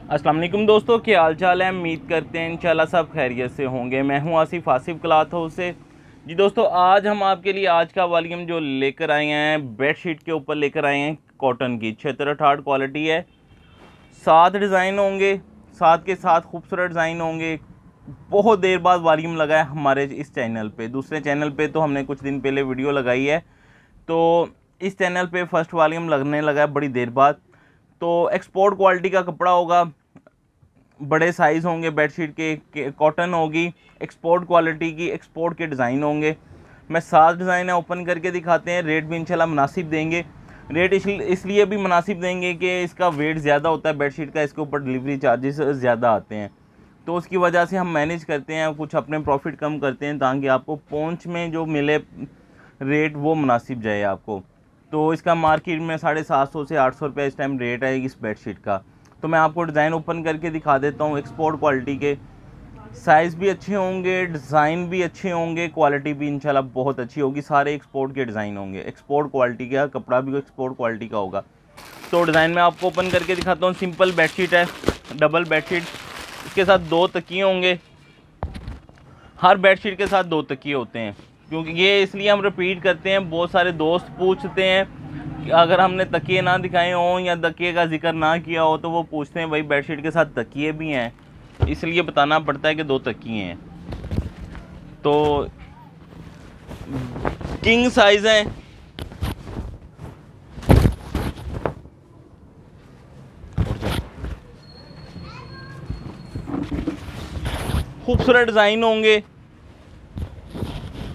अस्सलाम वालेकुम दोस्तों, क्या हाल चाल है। उम्मीद करते हैं इंशाल्लाह सब खैरियत से होंगे। मैं हूं आसिफ क्लॉथ हाउस से। जी दोस्तों, आज हम आपके लिए आज का वॉल्यूम जो लेकर आए हैं बेडशीट के ऊपर लेकर आए हैं कॉटन की 76-68 क्वालिटी है। 7 डिज़ाइन होंगे, 7 के 7 खूबसूरत डिज़ाइन होंगे। बहुत देर बाद वॉल्यूम लगा है हमारे इस चैनल पे। दूसरे चैनल पे तो हमने कुछ दिन पहले वीडियो लगाई है, तो इस चैनल पे फर्स्ट वॉल्यूम लगने लगा है बड़ी देर बाद। तो एक्सपोर्ट क्वालिटी का कपड़ा होगा, बड़े साइज़ होंगे बेडशीट के, कॉटन होगी, एक्सपोर्ट क्वालिटी की, एक्सपोर्ट के डिज़ाइन होंगे। मैं 7 डिज़ाइन ओपन करके दिखाते हैं। रेट भी इंशाल्लाह मुनासिब देंगे। रेट इसलिए भी मुनासिब देंगे कि इसका वेट ज़्यादा होता है बेडशीट का, इसके ऊपर डिलीवरी चार्जेस ज़्यादा आते हैं, तो उसकी वजह से हम मैनेज करते हैं, कुछ अपने प्रॉफिट कम करते हैं ताकि आपको पहुंच में जो मिले रेट वो मुनासिब जाए आपको। तो इसका मार्केट में 750 से 800 रुपये इस टाइम रेट है इस बेडशीट का। तो मैं आपको डिज़ाइन ओपन करके दिखा देता हूँ। एक्सपोर्ट क्वालिटी के साइज़ भी अच्छे होंगे, डिज़ाइन भी अच्छे होंगे, क्वालिटी भी इंशाल्लाह बहुत अच्छी होगी। सारे एक्सपोर्ट के डिज़ाइन होंगे, एक्सपोर्ट क्वालिटी का कपड़ा भी एक्सपोर्ट क्वालिटी का होगा। तो डिज़ाइन मैं आपको ओपन करके दिखाता हूँ। सिंपल बेडशीट है, डबल बेडशीट, इसके साथ 2 तकिए होंगे। हर बेडशीट के साथ 2 तकिए होते हैं, क्योंकि ये इसलिए हम रिपीट करते हैं। बहुत सारे दोस्त पूछते हैं कि अगर हमने तकिए ना दिखाए हों या तकिए का जिक्र ना किया हो तो वो पूछते हैं भाई बेडशीट के साथ तकिए भी हैं, इसलिए बताना पड़ता है कि 2 तकिए हैं। तो किंग साइज़ है, खूबसूरत डिज़ाइन होंगे।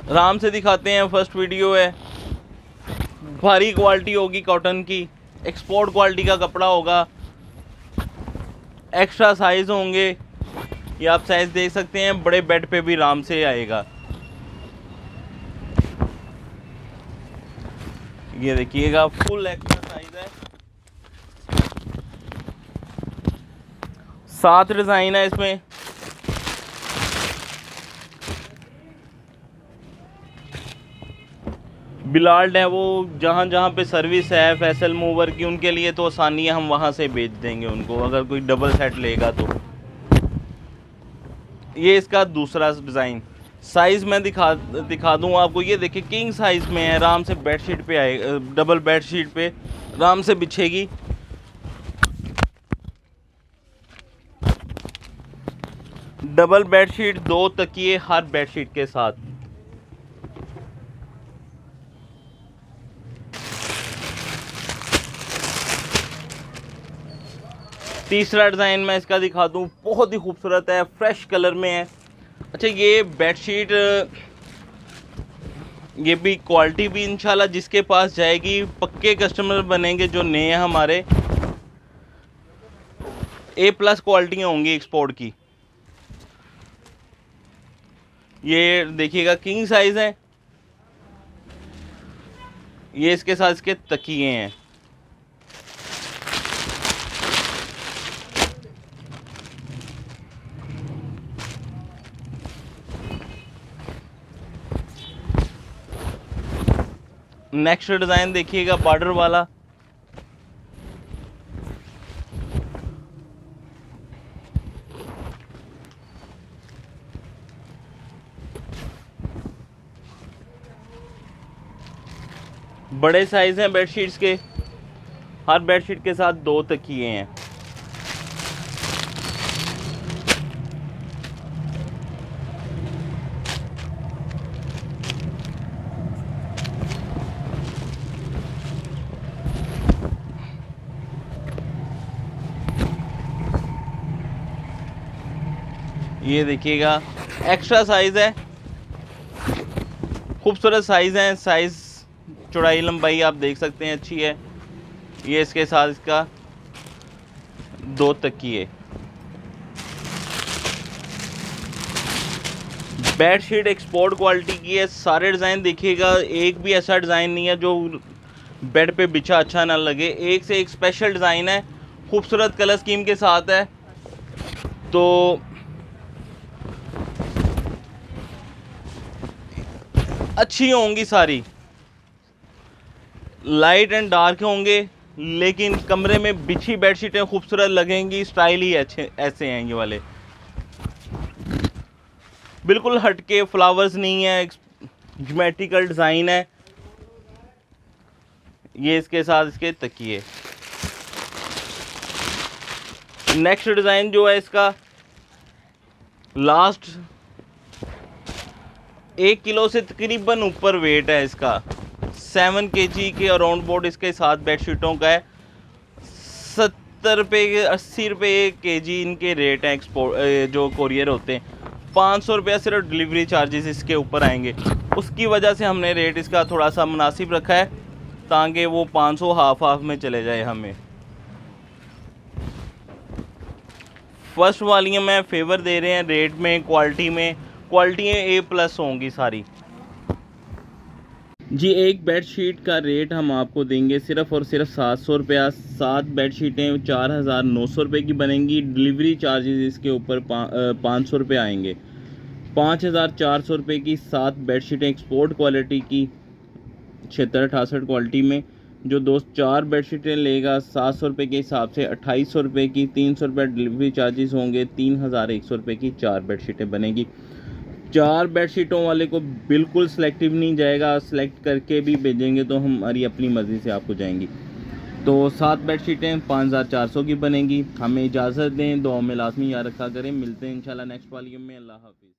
आराम से दिखाते हैं, फर्स्ट वीडियो है। भारी क्वालिटी होगी कॉटन की, एक्सपोर्ट क्वालिटी का कपड़ा होगा, एक्स्ट्रा साइज़ होंगे। ये आप साइज़ देख सकते हैं, बड़े बेड पे भी आराम से आएगा। ये देखिएगा, फुल एक्स्ट्रा साइज़ है। 7 डिज़ाइन है इसमें। बिलाल्ड है वो, जहाँ जहाँ पे सर्विस है फैसल मूवर की, उनके लिए तो आसानी है, हम वहाँ से बेच देंगे उनको अगर कोई डबल सेट लेगा तो। ये इसका दूसरा डिज़ाइन। साइज़ मैं दिखा दूँ आपको। ये देखिए किंग साइज़ में है, आराम से बेडशीट पे आए, डबल बेडशीट पे आराम से बिछेगी। डबल बेडशीट, 2 तकिए हर बेडशीट के साथ। तीसरा डिज़ाइन मैं इसका दिखा दूँ, बहुत ही खूबसूरत है, फ्रेश कलर में है। अच्छा, ये बेडशीट, ये भी क्वालिटी भी इंशाल्लाह जिसके पास जाएगी पक्के कस्टमर बनेंगे। जो नए हैं हमारे, A+ क्वालिटियाँ होंगी एक्सपोर्ट की। ये देखिएगा किंग साइज़ है। ये इसके साथ इसके तकिए हैं। नेक्स्ट डिज़ाइन देखिएगा, बॉर्डर वाला। बड़े साइज़ हैं बेडशीट्स के, हर बेडशीट के साथ 2 तकिए हैं। ये देखिएगा, एक्स्ट्रा साइज़ है, खूबसूरत साइज़ है। साइज़, चौड़ाई, लंबाई आप देख सकते हैं अच्छी है। ये इसके साथ इसका 2 तकिए। बेडशीट एक्सपोर्ट क्वालिटी की है। सारे डिज़ाइन देखिएगा, एक भी ऐसा डिज़ाइन नहीं है जो बेड पे बिछा अच्छा ना लगे। एक से एक स्पेशल डिज़ाइन है, खूबसूरत कलर स्कीम के साथ है। तो अच्छी होंगी सारी, लाइट एंड डार्क होंगे, लेकिन कमरे में बिछी बेडशीटें खूबसूरत लगेंगी, स्टाइल ही अच्छे ऐसे हैं ये वाले, बिल्कुल हटके, फ्लावर्स नहीं है, ज्योमेट्रिकल डिज़ाइन है। ये इसके साथ इसके तकिए। नेक्स्ट डिज़ाइन जो है इसका, लास्ट 1 किलो से तकरीबन ऊपर वेट है इसका, 7 kg के अराउंड बोर्ड इसके साथ बेडशीटों का है। 70 रुपये 80 रुपये kg इनके रेट हैं एक्सपोर्ट जो कोरियर होते हैं। 500 रुपया सिर्फ डिलीवरी चार्जेस इसके ऊपर आएंगे। उसकी वजह से हमने रेट इसका थोड़ा सा मुनासिब रखा है ताकि वो 500 हाफ में चले जाए हमें। फर्स्ट वाली में फेवर दे रहे हैं रेट में, क्वालिटी में, क्वालिटी A+ होंगी सारी जी। एक बेडशीट का रेट हम आपको देंगे सिर्फ और सिर्फ 700 रुपया। 7 बेडशीटें 4900 रुपये की बनेंगी। डिलीवरी चार्जेस इसके ऊपर 500 रुपये आएंगे। 5400 रुपये की 7 बेडशीटें एक्सपोर्ट क्वालिटी की 76-68 क्वालिटी में। जो दोस्त 4 बेडशीटें लेगा 700 रुपये के हिसाब से 2800 रुपये की, 300 रुपये डिलीवरी चार्जेस होंगे, 3100 रुपये की 4 बेडशीटें बनेगी। 4 बेडशीटों वाले को बिल्कुल सिलेक्टिव नहीं जाएगा, सिलेक्ट करके भी भेजेंगे तो हमारी अपनी मर्ज़ी से आपको जाएंगी। तो 7 बेडशीटें 5400 की बनेगी। हमें इजाज़त दें, दुआ में लाजमी याद रखा करें। मिलते हैं इंशाल्लाह नेक्स्ट वॉल्यूम में। अल्लाह हाफिज़।